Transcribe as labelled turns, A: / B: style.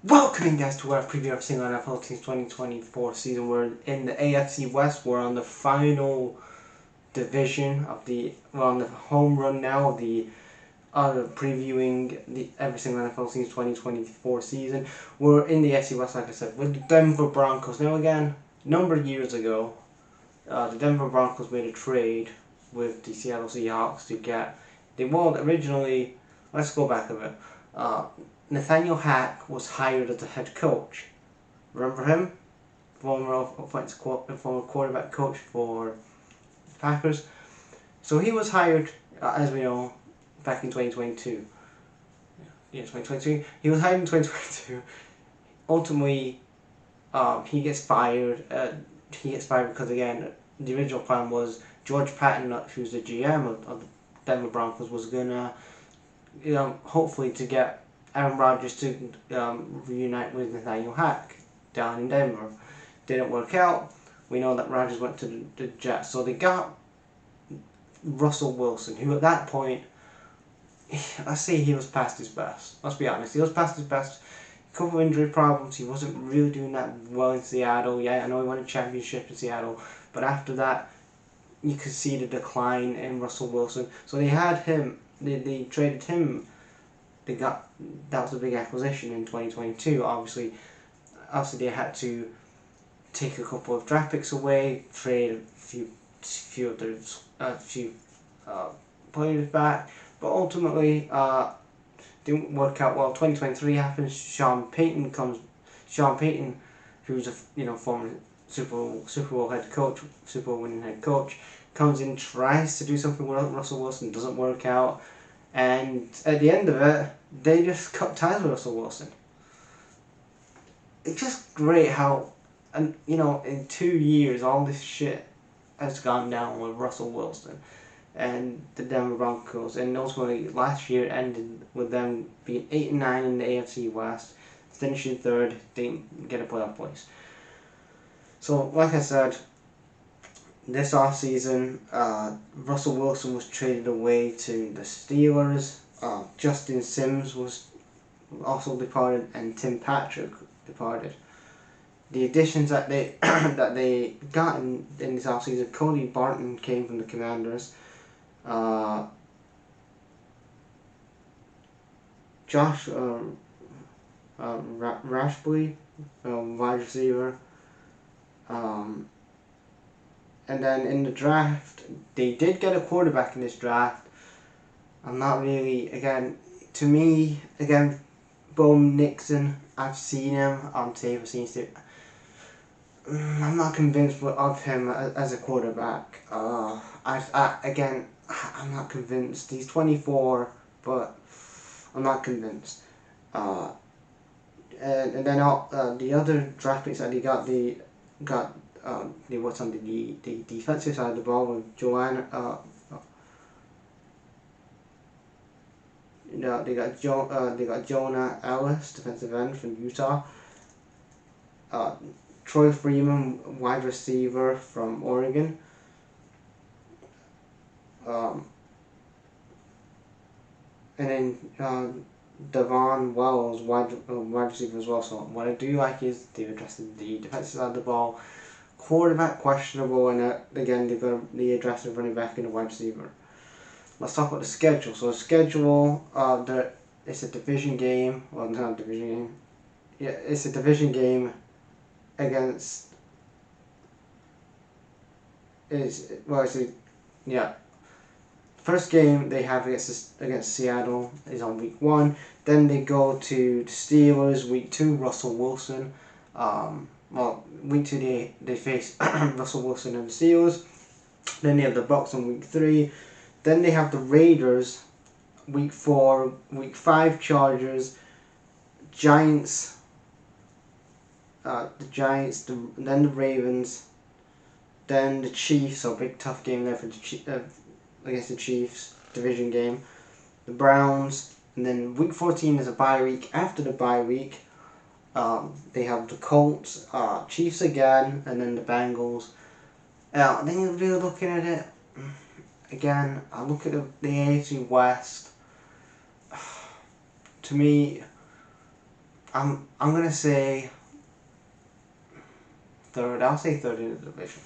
A: Welcome guys to our preview of single NFL Teams 2024 season. We're in the AFC West. We're on the final division of we're on the home run now of the previewing the every single NFL Teams 2024 season. We're in the AFC West, like I said, with the Denver Broncos. Now again, a number of years ago, the Denver Broncos made a trade with the Seattle Seahawks to get originally. Let's go back a bit. Nathaniel Hack was hired as the head coach. Remember him? Former quarterback coach for Packers. So he was hired, as we know, back in 2022. Yeah, 2022. He was hired in 2022. Ultimately, he gets fired. He gets fired because, again, the original plan was George Patton, who's the GM of the Denver Broncos, was gonna, hopefully to get Aaron Rodgers to reunite with Nathaniel Hack down in Denver. Didn't work out. We know that Rodgers went to the Jets, so they got Russell Wilson, who at that point, let's say he was past his best. Let's be honest, he was past his best. A couple of injury problems. He wasn't really doing that well in Seattle. Yeah, I know he won a championship in Seattle, but after that, you could see the decline in Russell Wilson. So they had him. They traded him. That was a big acquisition in 2022. Obviously they had to take a couple of draft picks away, trade a few of their players back, but ultimately didn't work out well. 2023 happens. Sean Payton, who's a former Super Bowl head coach, Super Bowl winning head coach, comes in, tries to do something with Russell Wilson, doesn't work out. And at the end of it, they just cut ties with Russell Wilson. It's just great how, in 2 years, all this shit has gone down with Russell Wilson and the Denver Broncos. And ultimately, last year ended with them being 8-9 in the AFC West, finishing third, didn't get a playoff place. So, like I said, this offseason, Russell Wilson was traded away to the Steelers. Justin Sims was also departed, and Tim Patrick departed. The additions that they that they got in this offseason: Cody Barton came from the Commanders. Josh Rashbury, wide receiver. And then in the draft, they did get a quarterback in this draft. I'm not really, to me, Bo Nix, I've seen him on tape, I'm not convinced of him as a quarterback. I'm not convinced. He's 24, but I'm not convinced. And then the other draft picks that he got, they what's on the defensive side of the ball with Jonah. They got Jonah Elliss, defensive end from Utah. Troy Freeman, wide receiver from Oregon. And then Devaughn Wells, wide receiver as well. So what I do like is they've addressed the defensive side of the ball. Quarterback questionable, and again they addressed the running back and the wide receiver. Let's talk about the schedule. So the schedule, it's a division game. Well, not a division game. Yeah, it's a division game against. First game they have against Seattle is on week 1. Then they go to the Steelers week 2. Russell Wilson. Week 2 they face Russell Wilson and the Steelers. Then they have the Bucs on week 3. Then they have the Raiders week 4. Week 5 Chargers, Giants. Then the Ravens. Then the Chiefs. So big tough game there for the against the Chiefs, division game. The Browns. And then week 14 is a bye week. After the bye week, they have the Colts, Chiefs again, and then the Bengals. Then you're really looking at it. Again, I look at the AFC West. To me, I'm gonna say third. I'll say third in the division.